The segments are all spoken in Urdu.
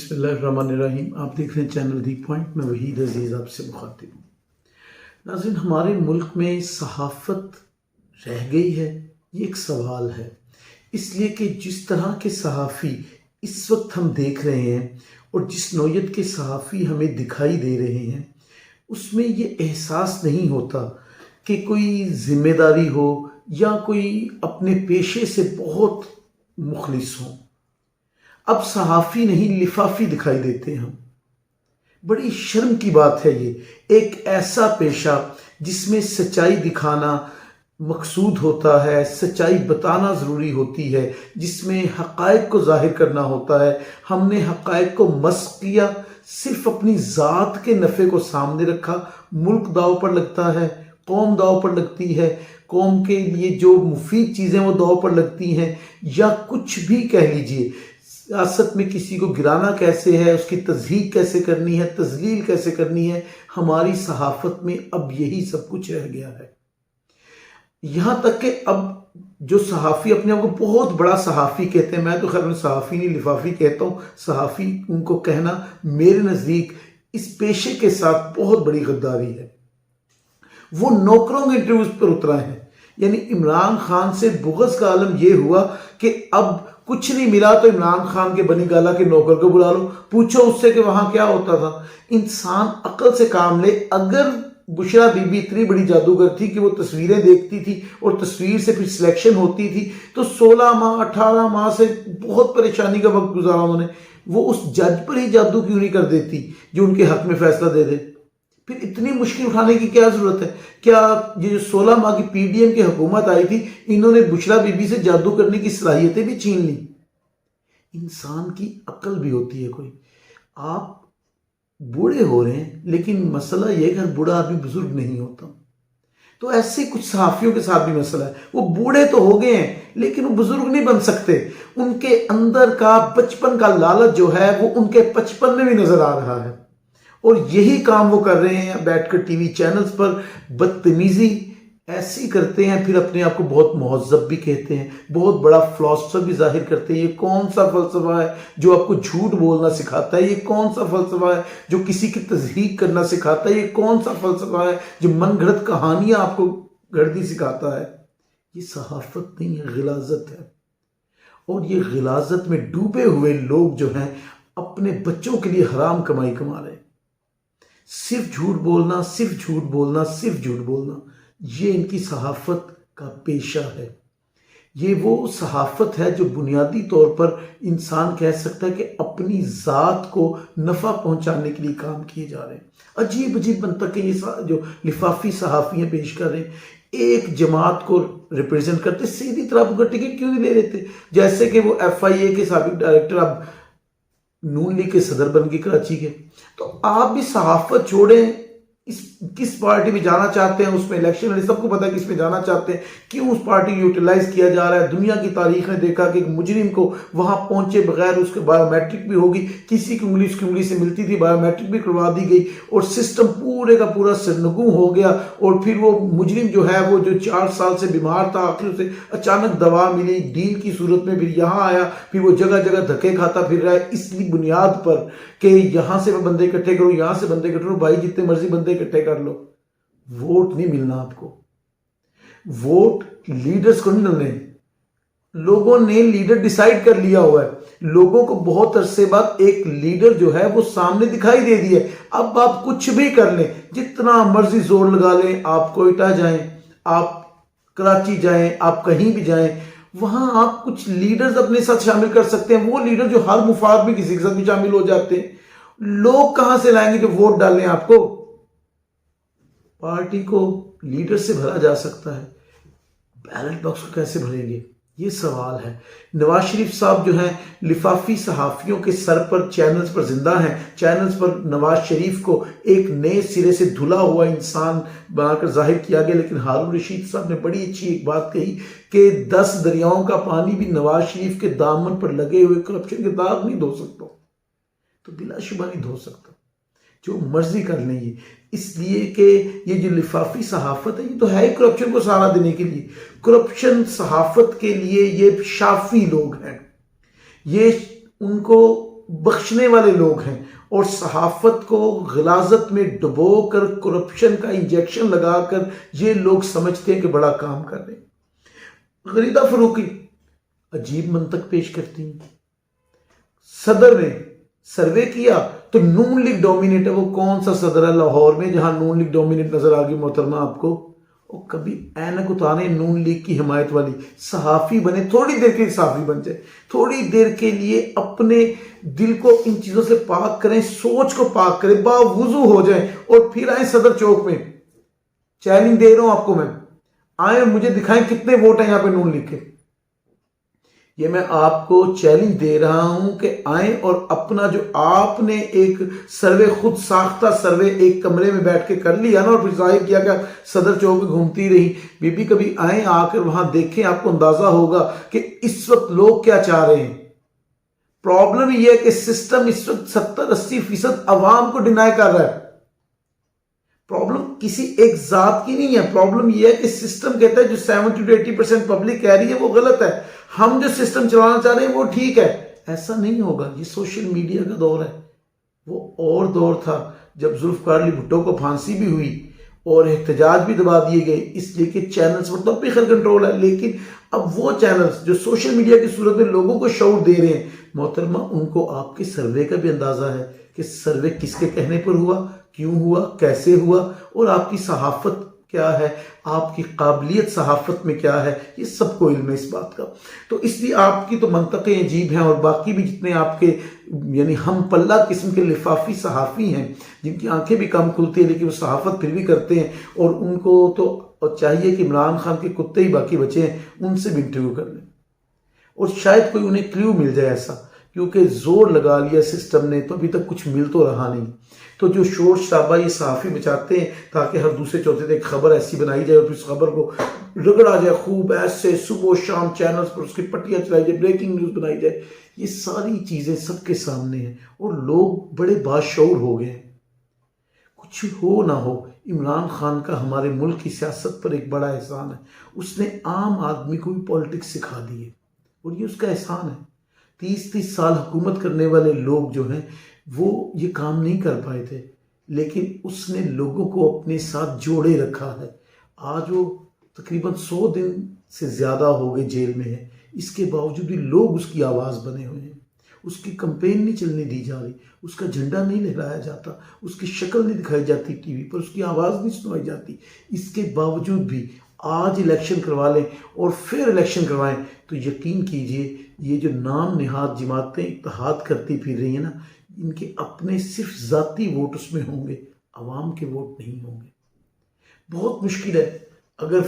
بسم اللہ الرحمن الرحیم۔ آپ دیکھ رہے ہیں چینل دی پوائنٹ، میں وحید عزیز آپ سے مخاطب ہوں۔ ناظرین، ہمارے ملک میں صحافت رہ گئی ہے، یہ ایک سوال ہے، اس لیے کہ جس طرح کے صحافی اس وقت ہم دیکھ رہے ہیں اور جس نوعیت کے صحافی ہمیں دکھائی دے رہے ہیں، اس میں یہ احساس نہیں ہوتا کہ کوئی ذمہ داری ہو یا کوئی اپنے پیشے سے بہت مخلص ہوں۔ اب صحافی نہیں، لفافی دکھائی دیتے ہیں۔ بڑی شرم کی بات ہے یہ، ایک ایسا پیشہ جس میں سچائی دکھانا مقصود ہوتا ہے، سچائی بتانا ضروری ہوتی ہے، جس میں حقائق کو ظاہر کرنا ہوتا ہے۔ ہم نے حقائق کو مسخ کیا، صرف اپنی ذات کے نفع کو سامنے رکھا۔ ملک داؤ پر لگتا ہے، قوم داؤ پر لگتی ہے، قوم کے لیے جو مفید چیزیں وہ داؤ پر لگتی ہیں، یا کچھ بھی کہہ لیجئے۔ سیاست میں کسی کو گرانا کیسے ہے، اس کی تضحیک کیسے کرنی ہے، تذلیل کیسے کرنی ہے، ہماری صحافت میں اب یہی سب کچھ رہ گیا ہے۔ یہاں تک کہ اب جو صحافی اپنے آپ کو بہت بڑا صحافی کہتے ہیں، میں تو خیر صحافی نہیں لفافی کہتا ہوں، صحافی ان کو کہنا میرے نزدیک اس پیشے کے ساتھ بہت بڑی غداری ہے۔ وہ نوکروں کے انٹرویوز پر اترا ہے، یعنی عمران خان سے بغض کا عالم یہ ہوا کہ اب کچھ نہیں ملا تو عمران خان کے بنی گالہ کے نوکر کو بلا لو، پوچھو اس سے کہ وہاں کیا ہوتا تھا۔ انسان عقل سے کام لے۔ اگر بشرا بی بی اتنی بڑی جادوگر تھی کہ وہ تصویریں دیکھتی تھی اور تصویر سے پھر سلیکشن ہوتی تھی، تو 16 ماہ 18 ماہ سے بہت پریشانی کا وقت گزارا انہوں نے، وہ اس جج پر ہی جادو کیوں نہیں کر دیتی جو ان کے حق میں فیصلہ دے دے؟ پھر اتنی مشکل اٹھانے کی کیا ضرورت ہے؟ کیا یہ جو 16 ماہ کی پی ڈی ایم کی حکومت آئی تھی، انہوں نے بشرا بی بی سے جادو کرنے کی صلاحیتیں بھی چھین لی؟ انسان کی عقل بھی ہوتی ہے کوئی۔ آپ بوڑھے ہو رہے ہیں، لیکن مسئلہ یہ ہے کہ بوڑھا آدمی بزرگ نہیں ہوتا۔ تو ایسے کچھ صحافیوں کے ساتھ بھی مسئلہ ہے، وہ بوڑھے تو ہو گئے ہیں لیکن وہ بزرگ نہیں بن سکتے۔ ان کے اندر کا بچپن کا لالچ جو ہے وہ ان کے بچپن میں بھی نظر آ رہا ہے، اور یہی کام وہ کر رہے ہیں بیٹھ کر ٹی وی چینلز پر، بدتمیزی ایسی کرتے ہیں، پھر اپنے آپ کو بہت مہذب بھی کہتے ہیں، بہت بڑا فلسفہ بھی ظاہر کرتے ہیں۔ یہ کون سا فلسفہ ہے جو آپ کو جھوٹ بولنا سکھاتا ہے؟ یہ کون سا فلسفہ ہے جو کسی کی تضحیک کرنا سکھاتا ہے؟ یہ کون سا فلسفہ ہے جو من گھڑت کہانیاں آپ کو گھڑتی سکھاتا ہے؟ یہ صحافت نہیں ہے، غلاظت ہے۔ اور یہ غلاظت میں ڈوبے ہوئے لوگ جو ہیں اپنے بچوں کے لیے حرام کمائی کما رہے ہیں۔ صرف جھوٹ بولنا، صرف جھوٹ بولنا، صرف جھوٹ بولنا، یہ ان کی صحافت کا پیشہ ہے۔ یہ وہ صحافت ہے جو بنیادی طور پر انسان کہہ سکتا ہے کہ اپنی ذات کو نفع پہنچانے کے لیے کام کیے جا رہے ہیں۔ عجیب عجیب منطقیں یہ جو لفافی صحافیاں پیش کر رہے ہیں، ایک جماعت کو ریپریزنٹ کرتے، سیدھی طرح ان کا ٹکٹ کیوں نہیں لے لیتے؟ جیسے کہ وہ ایف آئی اے کے سابق ڈائریکٹر اب نون لیگ کے صدر بن گئے کراچی کے، تو آپ بھی صحافت چھوڑیں، کس پارٹی میں جانا چاہتے ہیں، اس میں الیکشن ہے، سب کو پتا ہے کس میں جانا چاہتے ہیں، کیوں اس پارٹی یوٹیلائز کیا جا رہا ہے۔ دنیا کی تاریخ نے دیکھا کہ ایک مجرم کو وہاں پہنچے بغیر اس کے بایو میٹرک بھی ہوگی، کسی کی انگلی اس کی انگلی سے ملتی تھی، بایو میٹرک بھی کروا دی گئی، اور سسٹم پورے کا پورا سرنگوں ہو گیا۔ اور پھر وہ مجرم جو ہے وہ جو 4 سال سے بیمار تھا، آخر اسے اچانک دوا ملی ڈیل کی صورت میں، پھر یہاں آیا، پھر وہ جگہ جگہ دھکے کھاتا پھر رہا ہے، اس لیے بنیاد پر کہ یہاں سے میں بندے اکٹھے کروں، یہاں سے بندے اکٹھے کروں۔ بھائی جتنے مرضی بندے اکٹھے کر لو، ووٹ نہیں ملنا آپ کو۔ ووٹ لیڈرز کو نہیں ملنے، لوگوں نے لیڈر ڈیسائیڈ کر لیا ہوا ہے۔ لوگوں کو بہت عرصے بعد ایک لیڈر جو ہے وہ سامنے دکھائی دے دیا ہے۔ اب آپ کچھ بھی کر لیں، جتنا مرضی زور لگا لیں، آپ کوئٹہ جائیں، آپ کراچی جائیں، آپ کہیں بھی جائیں، وہاں آپ کچھ لیڈرز اپنے ساتھ شامل کر سکتے ہیں، وہ لیڈر جو ہر مفاد میں کسی کے ساتھ بھی شامل ہو جاتے ہیں۔ لوگ کہاں سے لائیں گے جو ووٹ ڈالیں آپ کو؟ پارٹی کو لیڈر سے بھرا جا سکتا ہے، بیلٹ باکس کو کیسے بھریں گے؟ یہ سوال ہے۔ نواز شریف صاحب جو ہیں لفافی صحافیوں کے سر پر چینلز پر زندہ ہیں، چینلز پر نواز شریف کو ایک نئے سرے سے دھلا ہوا انسان بنا کر ظاہر کیا گیا، لیکن ہارون رشید صاحب نے بڑی اچھی ایک بات کہی کہ 10 دریاؤں کا پانی بھی نواز شریف کے دامن پر لگے ہوئے کرپشن کے داغ نہیں دھو سکتا۔ تو بلا شبہ نہیں دھو سکتا، جو مرضی کر لیں یہ، اس لیے کہ یہ جو لفافی صحافت ہے یہ تو ہے ہی کرپشن کو سہارا دینے کے لیے۔ کرپشن صحافت کے لیے یہ شافی لوگ ہیں، یہ ان کو بخشنے والے لوگ ہیں اور صحافت کو غلاظت میں ڈبو کر کرپشن کا انجیکشن لگا کر یہ لوگ سمجھتے ہیں کہ بڑا کام کر رہے ہیں۔ غریدہ فاروقی عجیب منطق پیش کرتی ہیں۔ صدر نے سروے کیا تو نون لیگ ڈومینیٹ ہے۔ وہ کون سا صدر ہے لاہور میں جہاں نون لیگ ڈومینیٹ نظر آ گئی محترمہ آپ کو؟ اور کبھی اینک اتارے نون لیگ کی حمایت والی، صحافی بنے، تھوڑی دیر کے لیے صحافی بن جائے، تھوڑی دیر کے لیے اپنے دل کو ان چیزوں سے پاک کریں، سوچ کو پاک کریں، باوضو ہو جائیں اور پھر آئیں صدر چوک میں۔ چیلنج دے رہا ہوں آپ کو، میں آئیں اور مجھے دکھائیں کتنے ووٹ ہیں یہاں پہ نون لیگ کے۔ یہ میں آپ کو چیلنج دے رہا ہوں کہ آئیں اور اپنا جو آپ نے ایک سروے، خود ساختہ سروے ایک کمرے میں بیٹھ کے کر لیا نا اور پھر ظاہر کیا کہ صدر چوک میں گھومتی رہی، بی بی کبھی آئیں، آ کر وہاں دیکھیں، آپ کو اندازہ ہوگا کہ اس وقت لوگ کیا چاہ رہے ہیں۔ پرابلم یہ ہے کہ سسٹم اس وقت 70-80% عوام کو ڈینائی کر رہا ہے۔ پرابلم کسی ایک ذات کی نہیں ہے، پرابلم یہ ہے کہ سسٹم کہتا ہے جو 70-80% پبلک کہہ رہی ہے وہ غلط ہے، ہم جو سسٹم چلانا چاہ رہے ہیں وہ ٹھیک ہے۔ ایسا نہیں ہوگا، یہ سوشل میڈیا کا دور ہے۔ وہ اور دور تھا جب ذوالفقار علی بھٹو کو پھانسی بھی ہوئی اور احتجاج بھی دبا دیے گئے، اس لیے کہ چینلز پر تو بھی خیر کنٹرول ہے، لیکن اب وہ چینلز جو سوشل میڈیا کی صورت میں لوگوں کو شعور دے رہے ہیں، محترمہ ان کو آپ کے سروے کا بھی اندازہ ہے کہ سروے کس کے کہنے پر ہوا، کیوں ہوا، کیسے ہوا، اور آپ کی صحافت کیا ہے، آپ کی قابلیت صحافت میں کیا ہے، یہ سب کو علم ہے اس بات کا۔ تو اس لیے آپ کی تو منطقیں عجیب ہیں، اور باقی بھی جتنے آپ کے یعنی ہم پلہ قسم کے لفافی صحافی ہیں جن کی آنکھیں بھی کم کھلتی ہیں لیکن وہ صحافت پھر بھی کرتے ہیں، اور ان کو تو چاہیے کہ عمران خان کے کتے ہی باقی بچے ہیں، ان سے بھی انٹرویو کر لیں اور شاید کوئی انہیں کلیو مل جائے ایسا، کیونکہ زور لگا لیا سسٹم نے تو ابھی تک کچھ مل تو رہا نہیں۔ تو جو شور شرابہ یہ صحافی بچاتے ہیں تاکہ ہر دوسرے چوتھے دن ایک خبر ایسی بنائی جائے اور پھر اس خبر کو رگڑا جائے خوب، ایسے صبح و شام چینلز پر اس کی پٹیاں چلائی جائے، بریکنگ نیوز بنائی جائے، یہ ساری چیزیں سب کے سامنے ہیں اور لوگ بڑے باشعور ہو گئے ہیں۔ کچھ ہو نہ ہو، عمران خان کا ہمارے ملک کی سیاست پر ایک بڑا احسان ہے، اس نے عام آدمی کو بھی پولیٹکس سکھا دی ہے اور یہ اس کا احسان ہے۔ 30 سال حکومت کرنے والے لوگ جو ہیں وہ یہ کام نہیں کر پائے تھے، لیکن اس نے لوگوں کو اپنے ساتھ جوڑے رکھا ہے۔ آج وہ تقریباً 100 دن سے زیادہ ہو گئے جیل میں ہے، اس کے باوجود بھی لوگ اس کی آواز بنے ہوئے ہیں۔ اس کی کمپین نہیں چلنے دی جا رہی، اس کا جھنڈا نہیں لہرایا جاتا، اس کی شکل نہیں دکھائی جاتی ٹی وی پر، اس کی آواز نہیں سنائی جاتی۔ اس کے باوجود بھی آج الیکشن کروا لیں اور پھر الیکشن کروائیں تو یقین کیجئے یہ جو نام نہاد جماعتیں اتحاد کرتی پھر رہی ہیں نا، ان کے اپنے صرف ذاتی ووٹ اس میں ہوں گے، عوام کے ووٹ نہیں ہوں گے۔ بہت مشکل ہے، اگر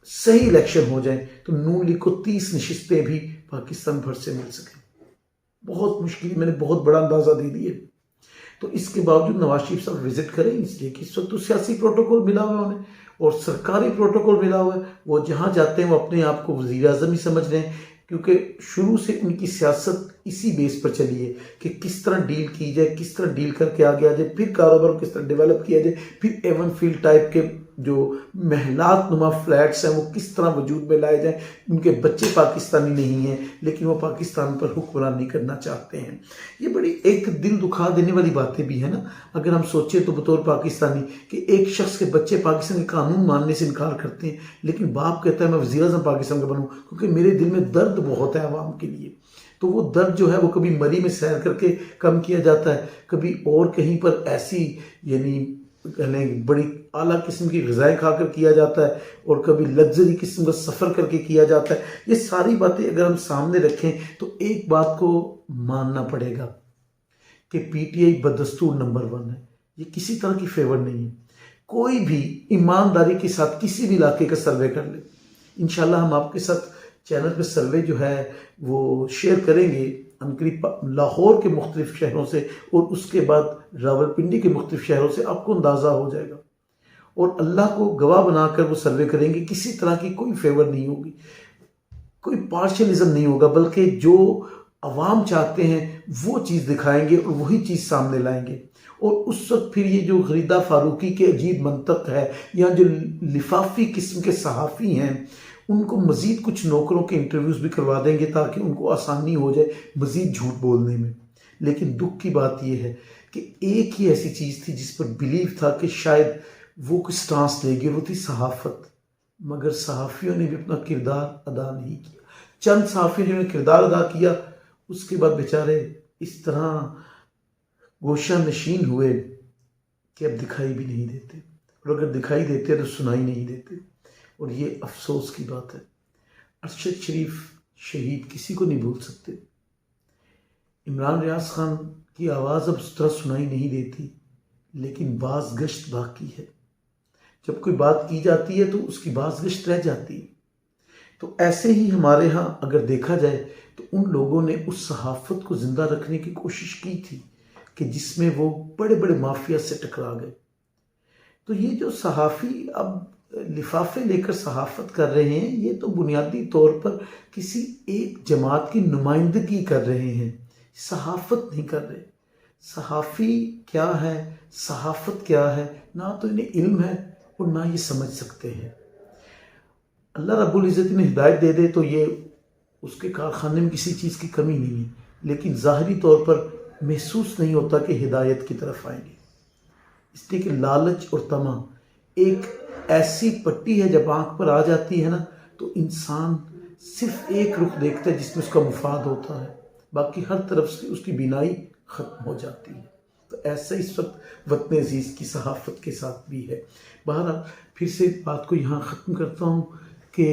صحیح الیکشن ہو جائیں تو نون لیگ کو 30 نشستیں بھی پاکستان بھر سے مل سکیں۔ بہت مشکل، میں نے بہت بڑا اندازہ دے دیا۔ تو اس کے باوجود نواز شریف صاحب وزٹ کریں، اس لیے کہ اس وقت تو سیاسی پروٹوکول ملا ہوا ہے انہیں اور سرکاری پروٹوکول ملا ہوا ہے، وہ جہاں جاتے ہیں وہ اپنے آپ کو وزیر اعظم ہی سمجھ رہے ہیں، کیونکہ شروع سے ان کی سیاست اسی بیس پر چلی ہے کہ کس طرح ڈیل کی جائے، کس طرح ڈیل کر کے آگے آ جائے، پھر کاروبار کو کس طرح ڈیولپ کیا جائے، پھر ایون فیلڈ ٹائپ کے جو محلات نما فلیٹس ہیں وہ کس طرح وجود میں لائے جائیں۔ ان کے بچے پاکستانی نہیں ہیں لیکن وہ پاکستان پر حکمرانی کرنا چاہتے ہیں۔ یہ بڑی ایک دل دکھا دینے والی باتیں بھی ہیں نا، اگر ہم سوچیں تو بطور پاکستانی کہ ایک شخص کے بچے پاکستان کے قانون ماننے سے انکار کرتے ہیں لیکن باپ کہتا ہے میں وزیر اعظم پاکستان کا بنوں، کیونکہ میرے دل میں درد بہت ہے عوام کے لیے۔ تو وہ درد جو ہے وہ کبھی مری میں سیر کر کے کم کیا جاتا ہے، کبھی اور کہیں پر ایسی یعنی بڑی اعلیٰ قسم کی غذائیں کھا کر کیا جاتا ہے اور کبھی لگژری قسم کا سفر کر کے کیا جاتا ہے۔ یہ ساری باتیں اگر ہم سامنے رکھیں تو ایک بات کو ماننا پڑے گا کہ پی ٹی آئی بدستور نمبر 1 ہے، یہ کسی طرح کی فیور نہیں ہے۔ کوئی بھی ایمانداری کے ساتھ کسی بھی علاقے کا سروے کر لے، انشاءاللہ ہم آپ کے ساتھ چینل پہ سروے جو ہے وہ شیئر کریں گے، قریب لاہور کے مختلف شہروں سے اور اس کے بعد راولپنڈی کے مختلف شہروں سے، آپ کو اندازہ ہو جائے گا اور اللہ کو گواہ بنا کر وہ سروے کریں گے۔ کسی طرح کی کوئی فیور نہیں ہوگی، کوئی پارشلزم نہیں ہوگا، بلکہ جو عوام چاہتے ہیں وہ چیز دکھائیں گے اور وہی چیز سامنے لائیں گے۔ اور اس وقت پھر یہ جو غریدہ فاروقی کے عجیب منطق ہے یا جو لفافی قسم کے صحافی ہیں ان کو مزید کچھ نوکروں کے انٹرویوز بھی کروا دیں گے تاکہ ان کو آسانی ہو جائے مزید جھوٹ بولنے میں۔ لیکن دکھ کی بات یہ ہے کہ ایک ہی ایسی چیز تھی جس پر بلیو تھا کہ شاید وہ کچھ سٹانس لے گی، وہ تھی صحافت، مگر صحافیوں نے بھی اپنا کردار ادا نہیں کیا۔ چند صحافیوں نے کردار ادا کیا، اس کے بعد بیچارے اس طرح گوشہ نشین ہوئے کہ اب دکھائی بھی نہیں دیتے، اور اگر دکھائی دیتے تو سنائی نہیں دیتے، اور یہ افسوس کی بات ہے۔ ارشد شریف شہید کسی کو نہیں بھول سکتے۔ عمران ریاض خان کی آواز اب اس طرح سنائی نہیں دیتی، لیکن باز گشت باقی ہے۔ جب کوئی بات کی جاتی ہے تو اس کی باز گشت رہ جاتی ہے۔ تو ایسے ہی ہمارے ہاں اگر دیکھا جائے تو ان لوگوں نے اس صحافت کو زندہ رکھنے کی کوشش کی تھی کہ جس میں وہ بڑے بڑے مافیا سے ٹکرا گئے۔ تو یہ جو صحافی اب لفافے لے کر صحافت کر رہے ہیں، یہ تو بنیادی طور پر کسی ایک جماعت کی نمائندگی کر رہے ہیں، صحافت نہیں کر رہے۔ صحافی کیا ہے، صحافت کیا ہے، نہ تو انہیں علم ہے اور نہ یہ سمجھ سکتے ہیں۔ اللہ رب العزت نے ہدایت دے دے تو یہ اس کے کارخانے میں کسی چیز کی کمی نہیں ہے، لیکن ظاہری طور پر محسوس نہیں ہوتا کہ ہدایت کی طرف آئیں گے، اس لیے کہ لالچ اور طمع ایک ایسی پٹی ہے، جب آنکھ پر آ جاتی ہے نا تو انسان صرف ایک رخ دیکھتا ہے جس میں اس کا مفاد ہوتا ہے، باقی ہر طرف سے اس کی بینائی ختم ہو جاتی ہے۔ تو ایسا اس وقت وطن عزیز کی صحافت کے ساتھ بھی ہے۔ بہرحال پھر سے بات کو یہاں ختم کرتا ہوں کہ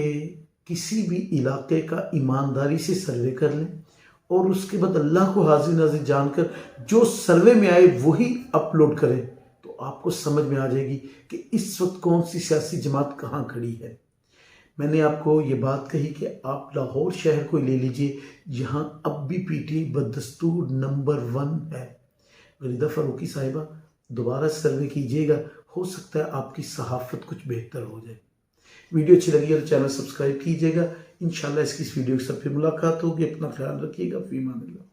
کسی بھی علاقے کا ایمانداری سے سروے کر لیں، اور اس کے بعد اللہ کو حاضر ناظر جان کر جو سروے میں آئے وہی اپلوڈ کریں، تو آپ کو سمجھ میں آ جائے گی کہ اس وقت کون سی سیاسی جماعت کہاں کھڑی ہے۔ میں نے آپ کو یہ بات کہی کہ آپ لاہور شہر کو لے لیجئے، جہاں اب بھی پی ٹی آئی بدستور نمبر 1 ہے۔ غریدہ فاروقی صاحبہ دوبارہ سروے کیجئے گا، ہو سکتا ہے آپ کی صحافت کچھ بہتر ہو جائے۔ ویڈیو اچھی لگی ہے تو چینل سبسکرائب کیجئے گا۔ انشاءاللہ اس ویڈیو کے ساتھ پھر ملاقات ہوگی۔ اپنا خیال رکھیے گا۔ فی امان اللہ۔